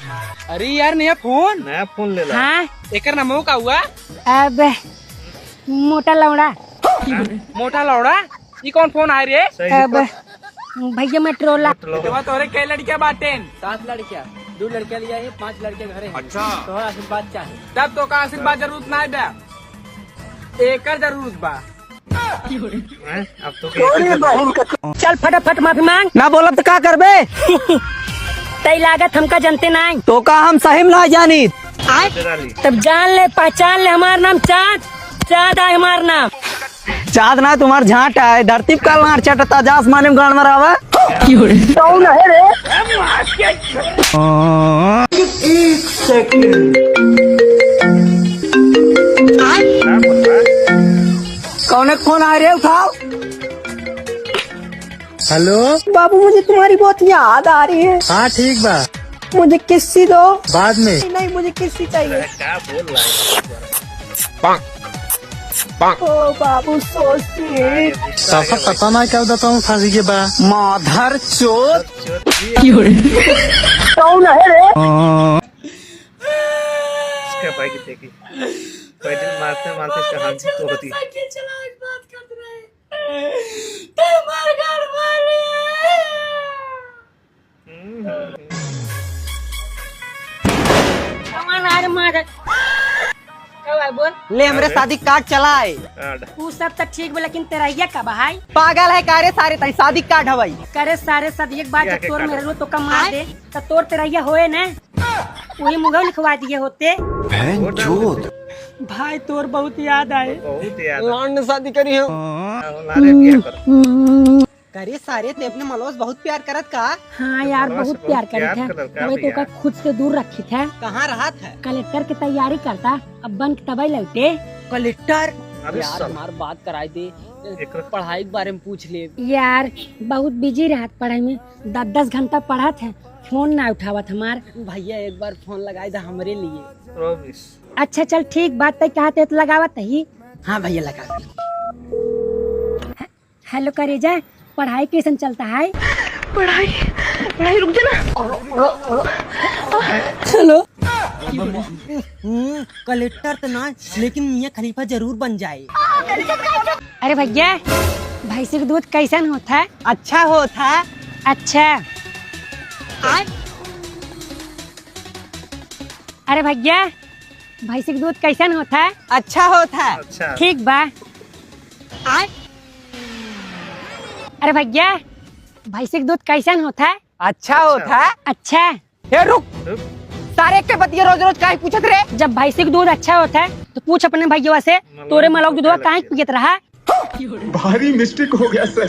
अरे यार नया फोन ले ला। हाँ एकर नामो का हुआ? अब मोटा लौड़ा। मोटा लौड़ा? ये कौन फोन आए रे? अब भैया मेट्रोला। तोरे कई लड़कियां बाटेन? 7 लड़कियां, 2 लड़कियां लिया है, 5 लड़के घरे हैं। अच्छा तो आशीर्वाद चाहिए। तब तो का आशीर्वाद जरूरत ना बा, एकर जरूरत बा। अब तो चल फटाफट माफी मांग। ना बोलब तो का करबे? तई लागत हमका जानते नहीं तो का हम सही में ना जानी। तब जान ले पहचान ले, हमार नाम चाँद। चाँद है हमार नाम। चाँद ना तुम्हार झाट है, धरती पे काल मार चटता जा आसमान में गाड़ मरावा। कौन है रे? कौन फोन आ रहे उठाओ। हेलो बाबू मुझे तुम्हारी बहुत याद आ रही है। हाँ ठीक बा, मुझे किस्सी दो। बाद में। नहीं मुझे किस्सी चाहिए। क्या बोल रहा है? ओ बाबू सोचिए। पता ना क्या बताता हूँ फांसी के बा। माधर चोट। कौन है रे? इसका भाई की देखी पैदल मारते मारते इसका हाथ तोड़ दी। ले हमरे शादी कार्ड चलाए। तू सब तो ठीक बा, लेकिन तेरा ये का भाई पागल है कारे सारे तई शादी कार्ड हवाई। करे सारे सद एक बार क्या जब क्या तोर काटा? मेरे रो तो कम मार दे तो तोर तेरा ये होए ना, वही मुंगा लिखवा दिए होते। भाई तोर बहुत याद आए। बहुत याद लौंड शादी करी हो। है। करे सारे ते अपने मलौस बहुत प्यार करत का। हाँ यार बहुत बहुत प्यार करे प्यार थे, करता वही तो भैया। का खुद से दूर रखी थे। कहाँ रहा था? कलेक्टर की तैयारी करता, अब बन के तबई लौटे। कलेक्टर। अरे यार साला। हमार बात कराई दे, एक- पढ़ाई के बारे में पूछ ले। यार बहुत बिजी रहत पढ़ाई में, 10-10 घंटा पढ़त है, फोन ना उठावत हमार। भैया एक बार फोन लगाई था हमरे लिए। प्रॉमिस। अच्छा चल ठीक बात तय कहते तो लगावत ही। हाँ भैया लगा। हेलो करेजा, पढ़ाई कैसन चलता है? पढ़ाई रुक जा ना। चलो। कलेक्टर तो ना, लेकिन मियाँ खलीफा जरूर बन जाए। अरे भैया भैंसी का दूध कैसन होता है? अच्छा होता है। अच्छा। अरे भैया भैंसी का दूध कैसन होता है? अच्छा होता है। अच्छा ठीक बा। अरे भैया भैंसी का दूध कैसन होता है? अच्छा होता है। अच्छा। ए रुक, सारे के बतिया रोज रोज काहे पूछत रे? जब भैंसी का दूध अच्छा होता है तो पूछ अपने भैया से, तोरे मलौक दूधवा काहे पियत रहा? भारी मिस्टेक हो गया सर।